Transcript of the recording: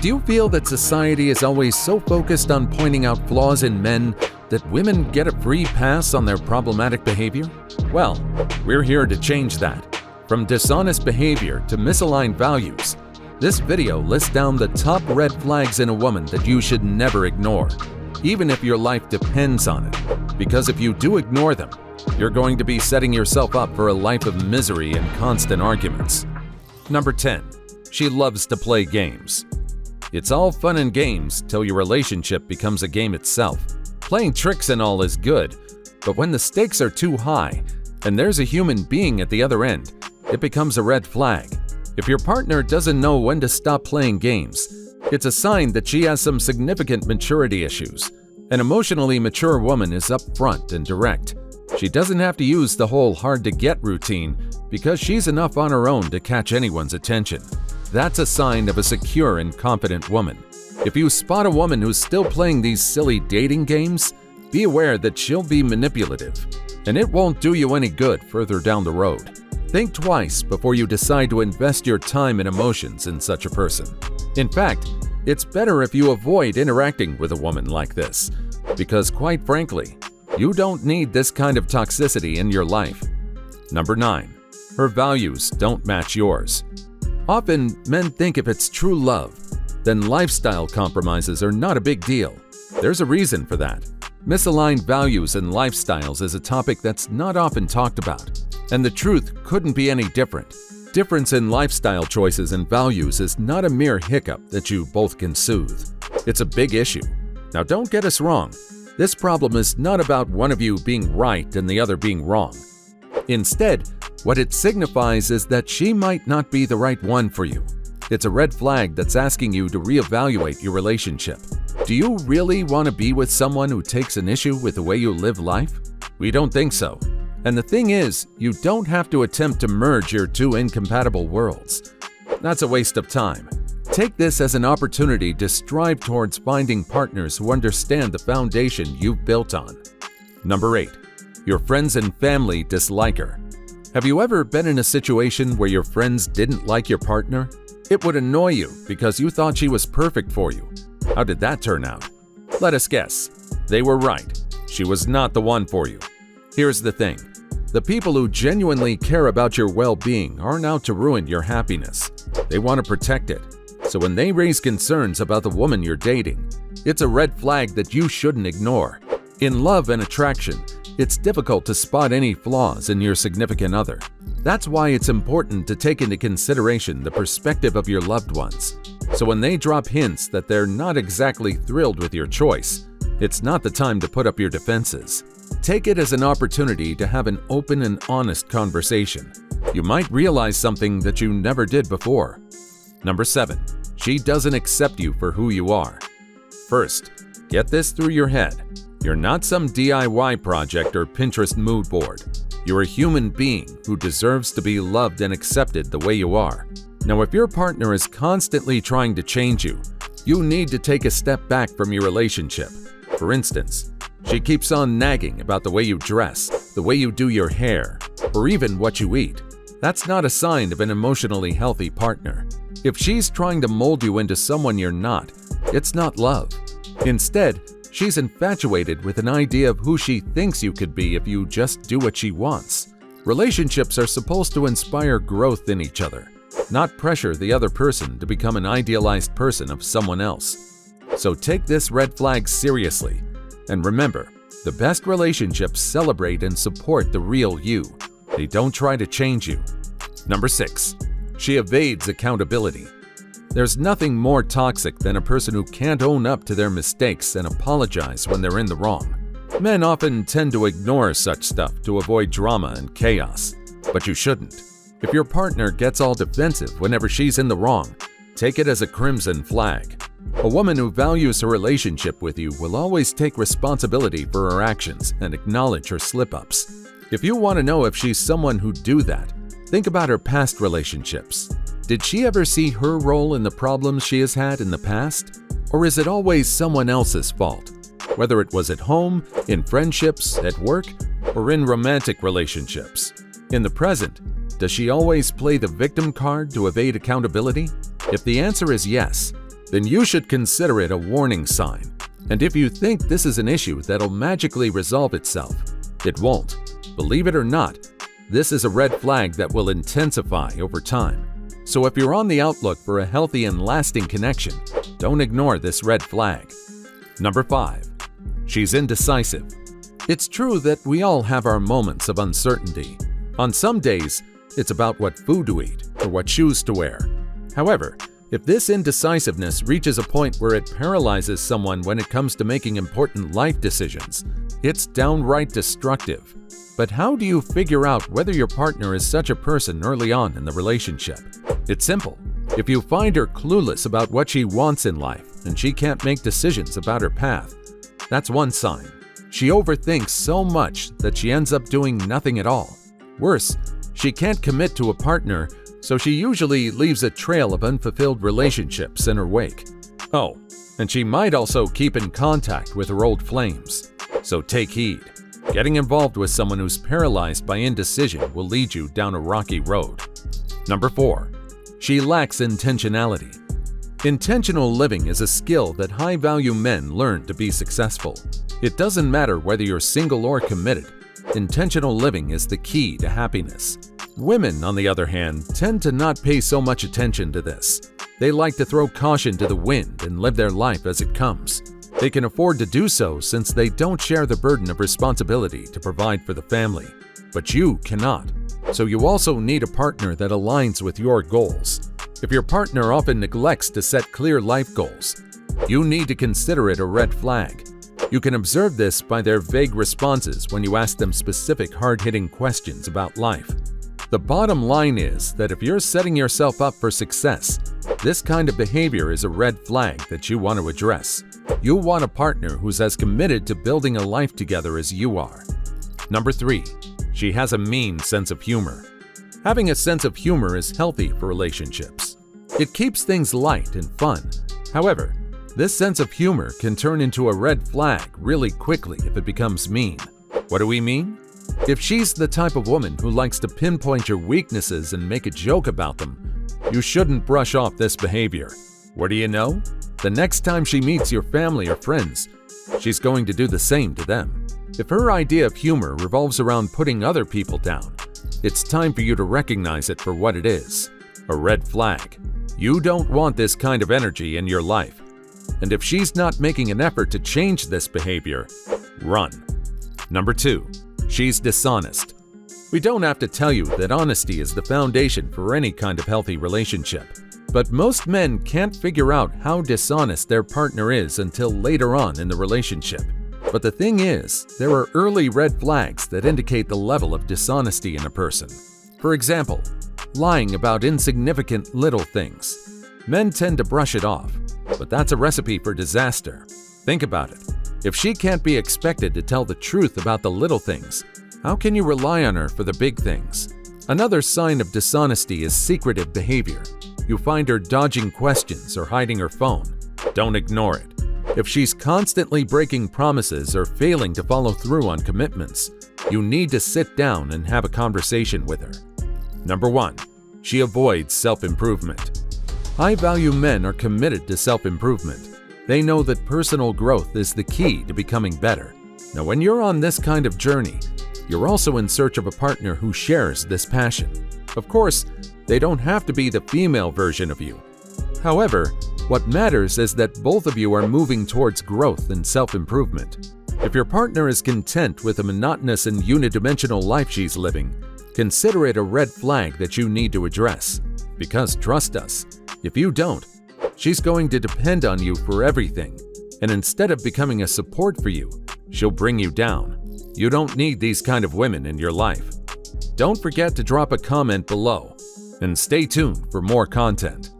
Do you feel that society is always so focused on pointing out flaws in men that women get a free pass on their problematic behavior? Well, we're here to change that. From dishonest behavior to misaligned values, this video lists down the top red flags in a woman that you should never ignore, even if your life depends on it. Because if you do ignore them, you're going to be setting yourself up for a life of misery and constant arguments. Number 10. She loves to play games. It's all fun and games till your relationship becomes a game itself. Playing tricks and all is good, but when the stakes are too high and there's a human being at the other end, it becomes a red flag. If your partner doesn't know when to stop playing games, it's a sign that she has some significant maturity issues. An emotionally mature woman is upfront and direct. She doesn't have to use the whole hard-to-get routine because she's enough on her own to catch anyone's attention. That's a sign of a secure and confident woman. If you spot a woman who's still playing these silly dating games, be aware that she'll be manipulative, and it won't do you any good further down the road. Think twice before you decide to invest your time and emotions in such a person. In fact, it's better if you avoid interacting with a woman like this, because quite frankly, you don't need this kind of toxicity in your life. Number 9. Her values don't match yours. Often, men think if it's true love, then lifestyle compromises are not a big deal. There's a reason for that. Misaligned values and lifestyles is a topic that's not often talked about, and the truth couldn't be any different. Difference in lifestyle choices and values is not a mere hiccup that you both can soothe. It's a big issue. Now, don't get us wrong. This problem is not about one of you being right and the other being wrong. Instead, what it signifies is that she might not be the right one for you. It's a red flag that's asking you to reevaluate your relationship. Do you really want to be with someone who takes an issue with the way you live life? We don't think so. And the thing is, you don't have to attempt to merge your two incompatible worlds. That's a waste of time. Take this as an opportunity to strive towards finding partners who understand the foundation you've built on. Number 8. Your friends and family dislike her. Have you ever been in a situation where your friends didn't like your partner? It would annoy you because you thought she was perfect for you. How did that turn out? Let us guess. They were right. She was not the one for you. Here's the thing. The people who genuinely care about your well-being aren't out to ruin your happiness. They want to protect it. So when they raise concerns about the woman you're dating, it's a red flag that you shouldn't ignore. In love and attraction, it's difficult to spot any flaws in your significant other. That's why it's important to take into consideration the perspective of your loved ones. So when they drop hints that they're not exactly thrilled with your choice, it's not the time to put up your defenses. Take it as an opportunity to have an open and honest conversation. You might realize something that you never did before. Number 7. She doesn't accept you for who you are. First, get this through your head. You're not some DIY project or Pinterest mood board. You're a human being who deserves to be loved and accepted the way you are. Now, if your partner is constantly trying to change you, you need to take a step back from your relationship. For instance, she keeps on nagging about the way you dress, the way you do your hair, or even what you eat. That's not a sign of an emotionally healthy partner. If she's trying to mold you into someone you're not, it's not love. Instead, she's infatuated with an idea of who she thinks you could be if you just do what she wants. Relationships are supposed to inspire growth in each other, not pressure the other person to become an idealized person of someone else. So take this red flag seriously. And remember, the best relationships celebrate and support the real you. They don't try to change you. Number 6. She evades accountability. There's nothing more toxic than a person who can't own up to their mistakes and apologize when they're in the wrong. Men often tend to ignore such stuff to avoid drama and chaos, but you shouldn't. If your partner gets all defensive whenever she's in the wrong, take it as a crimson flag. A woman who values her relationship with you will always take responsibility for her actions and acknowledge her slip-ups. If you want to know if she's someone who'd do that, think about her past relationships. Did she ever see her role in the problems she has had in the past? Or is it always someone else's fault? Whether it was at home, in friendships, at work, or in romantic relationships. In the present, does she always play the victim card to evade accountability? If the answer is yes, then you should consider it a warning sign. And if you think this is an issue that'll magically resolve itself, it won't. Believe it or not, this is a red flag that will intensify over time. So if you're on the outlook for a healthy and lasting connection, don't ignore this red flag. Number 5. She's indecisive. It's true that we all have our moments of uncertainty. On some days, it's about what food to eat or what shoes to wear. However, if this indecisiveness reaches a point where it paralyzes someone when it comes to making important life decisions, it's downright destructive. But how do you figure out whether your partner is such a person early on in the relationship? It's simple. If you find her clueless about what she wants in life and she can't make decisions about her path, that's one sign. She overthinks so much that she ends up doing nothing at all. Worse, she can't commit to a partner, so she usually leaves a trail of unfulfilled relationships in her wake. Oh, and she might also keep in contact with her old flames. So take heed. Getting involved with someone who's paralyzed by indecision will lead you down a rocky road. Number 4. She lacks intentionality. Intentional living is a skill that high-value men learn to be successful. It doesn't matter whether you're single or committed. Intentional living is the key to happiness. Women, on the other hand, tend to not pay so much attention to this. They like to throw caution to the wind and live their life as it comes. They can afford to do so since they don't share the burden of responsibility to provide for the family. But you cannot. So you also need a partner that aligns with your goals. If your partner often neglects to set clear life goals, you need to consider it a red flag. You can observe this by their vague responses when you ask them specific hard-hitting questions about life. The bottom line is that if you're setting yourself up for success, this kind of behavior is a red flag that you want to address. You want a partner who's as committed to building a life together as you are. Number 3. She has a mean sense of humor. Having a sense of humor is healthy for relationships. It keeps things light and fun. However, this sense of humor can turn into a red flag really quickly if it becomes mean. What do we mean? If she's the type of woman who likes to pinpoint your weaknesses and make a joke about them, you shouldn't brush off this behavior. What do you know? The next time she meets your family or friends, she's going to do the same to them. If her idea of humor revolves around putting other people down, it's time for you to recognize it for what it is, a red flag. You don't want this kind of energy in your life. And if she's not making an effort to change this behavior, run. Number 2. She's dishonest. We don't have to tell you that honesty is the foundation for any kind of healthy relationship. But most men can't figure out how dishonest their partner is until later on in the relationship. But the thing is, there are early red flags that indicate the level of dishonesty in a person. For example, lying about insignificant little things. Men tend to brush it off, but that's a recipe for disaster. Think about it. If she can't be expected to tell the truth about the little things, how can you rely on her for the big things? Another sign of dishonesty is secretive behavior. You find her dodging questions or hiding her phone. Don't ignore it. If she's constantly breaking promises or failing to follow through on commitments, you need to sit down and have a conversation with her. Number 1. She avoids self-improvement. High-value men are committed to self-improvement. They know that personal growth is the key to becoming better. Now, when you're on this kind of journey, you're also in search of a partner who shares this passion. Of course, they don't have to be the female version of you. However, what matters is that both of you are moving towards growth and self-improvement. If your partner is content with the monotonous and unidimensional life she's living, consider it a red flag that you need to address. Because trust us, if you don't, she's going to depend on you for everything, and instead of becoming a support for you, she'll bring you down. You don't need these kind of women in your life. Don't forget to drop a comment below, and stay tuned for more content.